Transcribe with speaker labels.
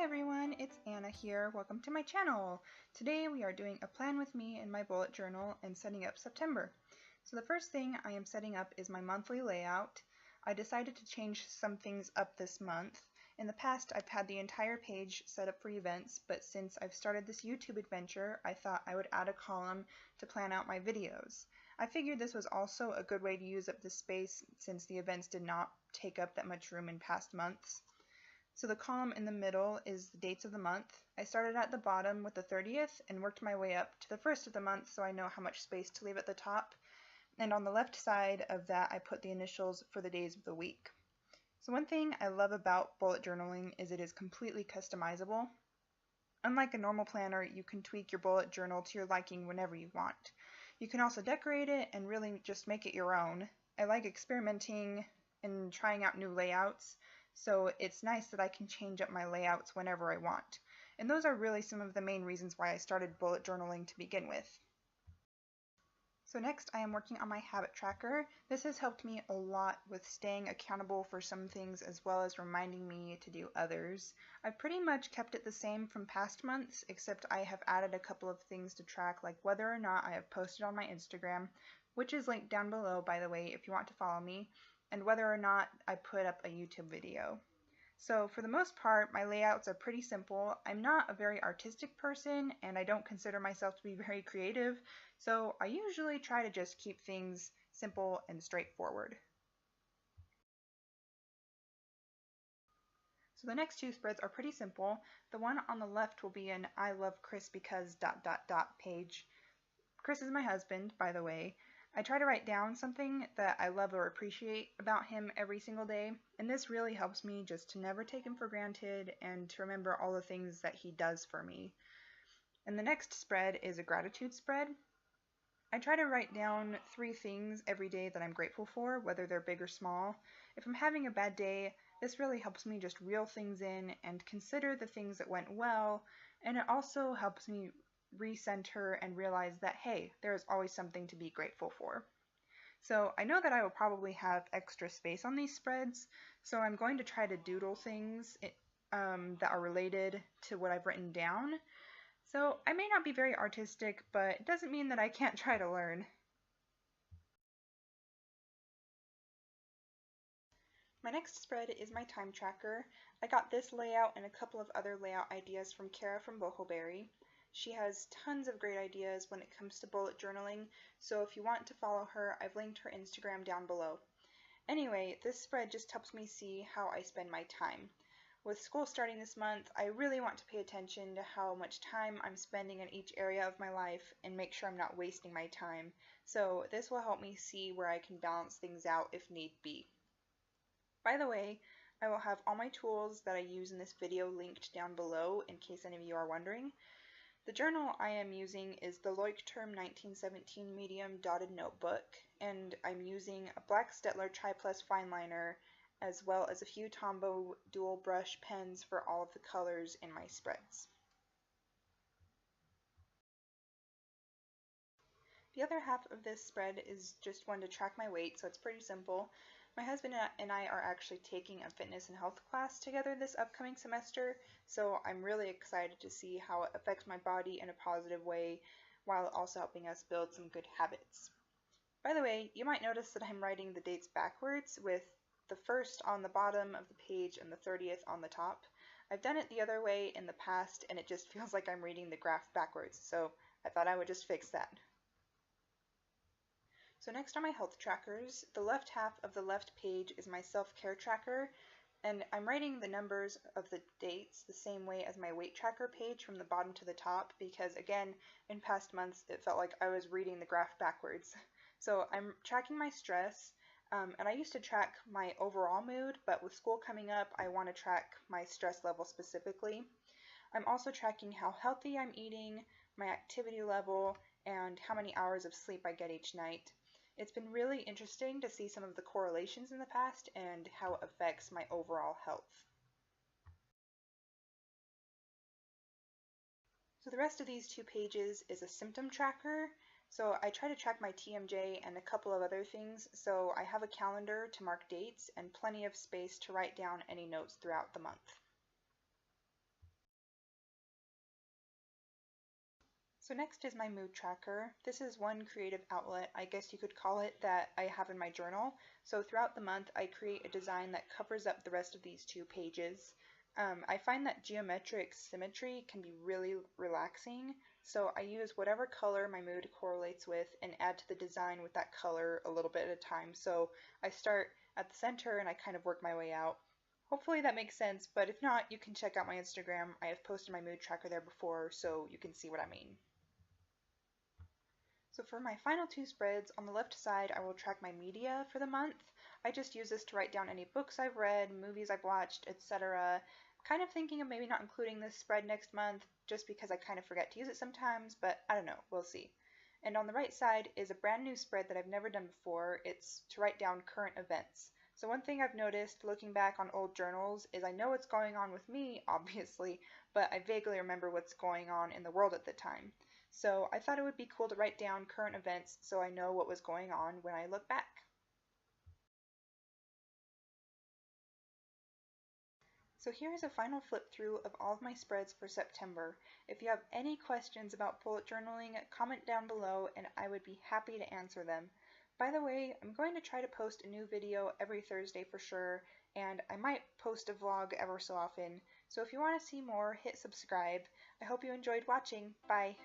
Speaker 1: Hi everyone, it's Anna here. Welcome to my channel. Today we are doing a plan with me in my bullet journal and setting up September. So the first thing I am setting up is my monthly layout. I decided to change some things up this month. In the past I've had the entire page set up for events, but since I've started this YouTube adventure, I thought I would add a column to plan out my videos. I figured this was also a good way to use up the space since the events did not take up that much room in past months. So the column in the middle is the dates of the month. I started at the bottom with the 30th and worked my way up to the first of the month so I know how much space to leave at the top. And on the left side of that I put the initials for the days of the week. So one thing I love about bullet journaling is it is completely customizable. Unlike a normal planner, you can tweak your bullet journal to your liking whenever you want. You can also decorate it and really just make it your own. I like experimenting and trying out new layouts. So it's nice that I can change up my layouts whenever I want. And those are really some of the main reasons why I started bullet journaling to begin with. So next I am working on my habit tracker. This has helped me a lot with staying accountable for some things as well as reminding me to do others. I've pretty much kept it the same from past months, except I have added a couple of things to track, like whether or not I have posted on my Instagram, which is linked down below by the way if you want to follow me, and whether or not I put up a YouTube video. So for the most part, my layouts are pretty simple. I'm not a very artistic person and I don't consider myself to be very creative, so I usually try to just keep things simple and straightforward. So the next two spreads are pretty simple. The one on the left will be an I love Chris because ... page. Chris is my husband, by the way. I try to write down something that I love or appreciate about him every single day, and this really helps me just to never take him for granted and to remember all the things that he does for me. And the next spread is a gratitude spread. I try to write down 3 things every day that I'm grateful for, whether they're big or small. If I'm having a bad day, this really helps me just reel things in and consider the things that went well, and it also helps me recenter and realize that, hey, there is always something to be grateful for. So I know that I will probably have extra space on these spreads, so I'm going to try to doodle things that are related to what I've written down. So I may not be very artistic, but it doesn't mean that I can't try to learn. My next spread is my time tracker. I got this layout and a couple of other layout ideas from Kara from Bohoberry. She has tons of great ideas when it comes to bullet journaling, so if you want to follow her, I've linked her Instagram down below. Anyway, this spread just helps me see how I spend my time. With school starting this month, I really want to pay attention to how much time I'm spending in each area of my life and make sure I'm not wasting my time, so this will help me see where I can balance things out if need be. By the way, I will have all my tools that I use in this video linked down below in case any of you are wondering. The journal I am using is the Leuchtturm 1917 medium dotted notebook, and I'm using a black Staedtler Tri-Plus fineliner as well as a few Tombow dual brush pens for all of the colors in my spreads. The other half of this spread is just one to track my weight, so it's pretty simple. My husband and I are actually taking a fitness and health class together this upcoming semester, so I'm really excited to see how it affects my body in a positive way while also helping us build some good habits. By the way, you might notice that I'm writing the dates backwards with the 1st on the bottom of the page and the 30th on the top. I've done it the other way in the past and it just feels like I'm reading the graph backwards, so I thought I would just fix that. So next are my health trackers. The left half of the left page is my self-care tracker, and I'm writing the numbers of the dates the same way as my weight tracker page from the bottom to the top because, again, in past months it felt like I was reading the graph backwards. So I'm tracking my stress, and I used to track my overall mood, but with school coming up I want to track my stress level specifically. I'm also tracking how healthy I'm eating, my activity level, and how many hours of sleep I get each night. It's been really interesting to see some of the correlations in the past and how it affects my overall health. So the rest of these 2 pages is a symptom tracker. So I try to track my TMJ and a couple of other things, so I have a calendar to mark dates and plenty of space to write down any notes throughout the month. So next is my mood tracker. This is one creative outlet, I guess you could call it, that I have in my journal. So throughout the month I create a design that covers up the rest of these 2 pages. I find that geometric symmetry can be really relaxing, so I use whatever color my mood correlates with and add to the design with that color a little bit at a time. So I start at the center and I kind of work my way out. Hopefully that makes sense, but if not, you can check out my Instagram. I have posted my mood tracker there before, so you can see what I mean. So for my final 2 spreads, on the left side I will track my media for the month. I just use this to write down any books I've read, movies I've watched, etc. Kind of thinking of maybe not including this spread next month just because I kind of forget to use it sometimes, but I don't know, we'll see. And on the right side is a brand new spread that I've never done before. It's to write down current events. So one thing I've noticed looking back on old journals is I know what's going on with me, obviously, but I vaguely remember what's going on in the world at the time. So I thought it would be cool to write down current events so I know what was going on when I look back. So here is a final flip through of all of my spreads for September. If you have any questions about bullet journaling, comment down below and I would be happy to answer them. By the way, I'm going to try to post a new video every Thursday for sure, and I might post a vlog ever so often. So if you want to see more, hit subscribe. I hope you enjoyed watching. Bye!